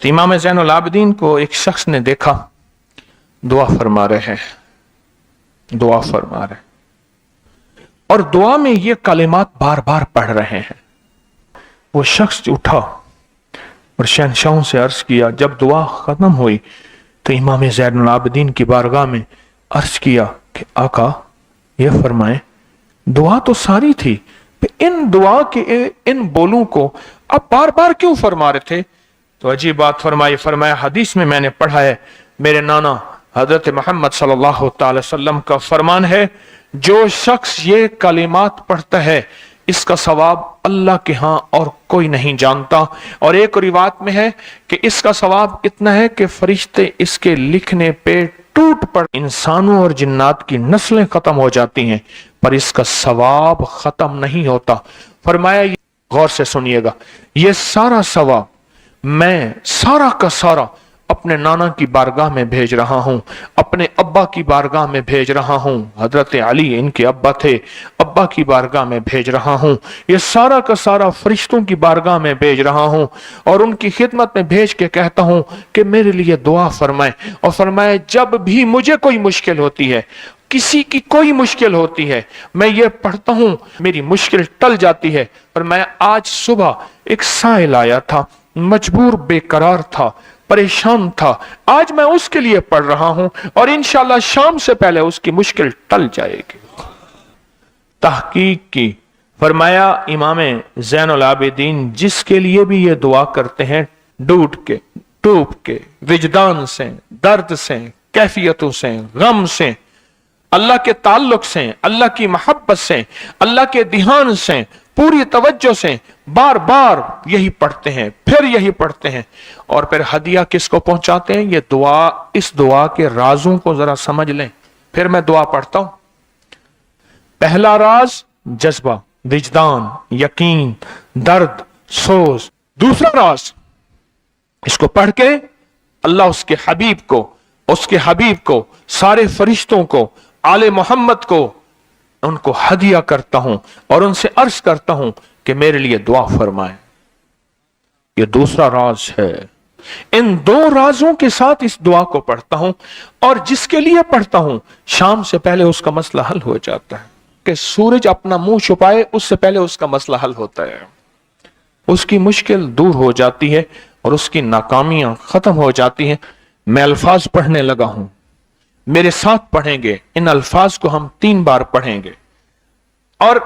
तो इमाम ज़ैनुल आबिदीन को एक शख्स ने देखा, दुआ फरमा रहे हैं, दुआ फरमा रहे, और दुआ में ये कलिमात बार बार पढ़ रहे हैं। वो शख्स उठा और शहंशाहों से अर्ज किया। जब दुआ खत्म हुई तो इमाम ज़ैनुल आबिदीन की बारगाह में अर्ज किया कि आका ये फरमाएं, दुआ तो सारी थी, इन दुआ के इन बोलों को आप बार बार क्यों फरमा रहे थे? तो अजीब बात फरमाई, फरमाया हदीस में मैंने पढ़ा है, मेरे नाना हजरत मोहम्मद सल्लल्लाहु अलैहि वसल्लम का फरमान है, जो शख्स ये कलिमात पढ़ता है इसका सवाब अल्लाह के यहाँ और कोई नहीं जानता। और एक रिवायत में है कि इसका सवाब इतना है कि फरिश्ते इसके लिखने पे टूट पड़, इंसानों और जिन्नात की नस्लें खत्म हो जाती हैं पर इसका सवाब खत्म नहीं होता। फरमाया गौर से सुनिएगा, ये सारा सवाब मैं सारा का सारा अपने नाना की बारगाह में भेज रहा हूं, अपने अब्बा की बारगाह में भेज रहा हूं। हजरत अली इनके अब्बा थे, अब्बा की बारगाह में भेज रहा हूं। ये सारा का सारा फरिश्तों की बारगाह में भेज रहा हूं और उनकी खिदमत में भेज के कहता हूं कि मेरे लिए दुआ फरमाएं। और फरमाए जब भी मुझे कोई मुश्किल होती है, किसी की कोई मुश्किल होती है, मैं ये पढ़ता हूं मेरी मुश्किल टल जाती है। पर मैं आज सुबह एक साइल आया था, मजबूर बेकरार था, परेशान था, आज मैं उसके लिए पढ़ रहा हूं और इंशाल्लाह शाम से पहले उसकी मुश्किल टल जाएगी। तहकीक की फरमाया इमाम ज़ैनुल आबिदीन जिसके लिए भी ये दुआ करते हैं, डूब के विजदान से, दर्द से, कैफियतों से, गम से, अल्लाह के ताल्लुक से, अल्लाह की मोहब्बत से, अल्लाह के ध्यान से, पूरी तवज्जो से बार बार यही पढ़ते हैं, फिर यही पढ़ते हैं और फिर हदिया किसको पहुंचाते हैं? ये दुआ, इस दुआ के राजों को जरा समझ लें। फिर मैं दुआ पढ़ता हूं। पहला राज जज्बा, विजदान, यकीन, दर्द, सोज। दूसरा राज, इसको पढ़ के अल्लाह उसके हबीब को, सारे फरिश्तों को, आले मोहम्मद को, उनको हदिया करता हूं और उनसे अर्ज करता हूं कि मेरे लिए दुआ फरमाएं। ये दूसरा राज है। इन दो राजों के साथ इस दुआ को पढ़ता हूं और जिसके लिए पढ़ता हूं शाम से पहले उसका मसला हल हो जाता है। कि सूरज अपना मुंह छुपाए उससे पहले उसका मसला हल होता है, उसकी मुश्किल दूर हो जाती है और उसकी नाकामियां खत्म हो जाती हैं। मैं अल्फाज पढ़ने लगा हूं, मेरे साथ पढ़ेंगे। इन अल्फाज को हम 3 बार पढ़ेंगे और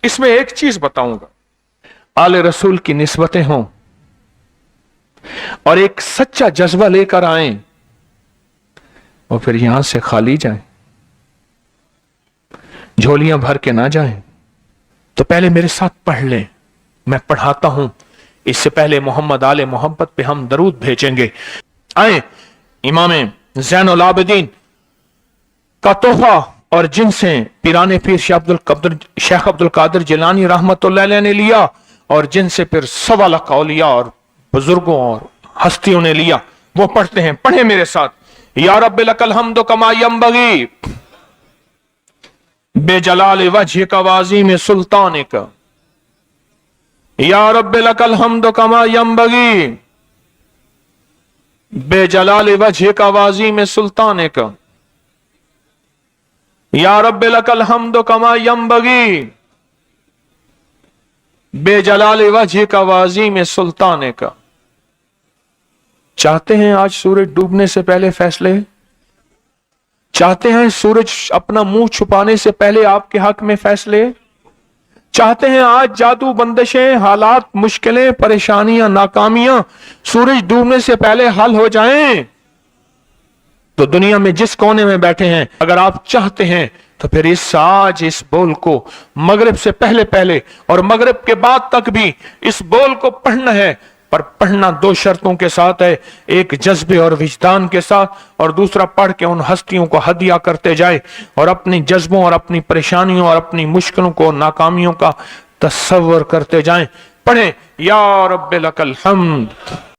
इसमें एक चीज बताऊंगा, आले रसूल की निस्बतें हों और एक सच्चा जज्बा लेकर आए और फिर यहां से खाली जाएं, झोलियां भर के ना जाएं। तो पहले मेरे साथ पढ़ लें, मैं पढ़ाता हूं। इससे पहले मोहम्मद आले मोहम्मद पे हम दरूद भेजेंगे। आए इमाम ज़ैनुल आबिदीन का तोहफा और जिनसे पीराने पीर शेख अब्दुल कादिर जिलानी रहमतुल्लाह अलैह ने लिया और जिनसे फिर 1.25 लाख औलिया और बुजुर्गों और हस्तियों ने लिया, वो पढ़ते हैं। पढ़े मेरे साथ। या रब्बि लकल हम्दु कमा यंबगी बेजलाल वजहिक व अज़ीम सुल्तानिक। या रब्बि लकल हम्दु कमा यंबगी बेजलाल वजहिक व अज़ीम सुल्तानिक। या रब्बि लकल हम्दु कमा यंबगी बेजलाल वजहिक व अज़ीम सुल्तानिक। चाहते हैं आज सूरज डूबने से पहले फैसले? चाहते हैं सूरज अपना मुंह छुपाने से पहले आपके हक में फैसले? चाहते हैं आज जादू, बंदिशें, हालात, मुश्किलें, परेशानियां, नाकामियां सूरज डूबने से पहले हल हो जाएं? तो दुनिया में जिस कोने में बैठे हैं, अगर आप चाहते हैं तो फिर आज इस बोल को मगरिब से पहले और मगरिब के बाद तक भी इस बोल को पढ़ना है। पर पढ़ना 2 शर्तों के साथ है, एक जज्बे और विजदान के साथ और दूसरा पढ़ के उन हस्तियों को हदिया करते जाए और अपनी जज्बों और अपनी परेशानियों और अपनी मुश्किलों को, नाकामियों का तसव्वुर करते जाएं। पढ़ें या रब्बि लकल हम्द।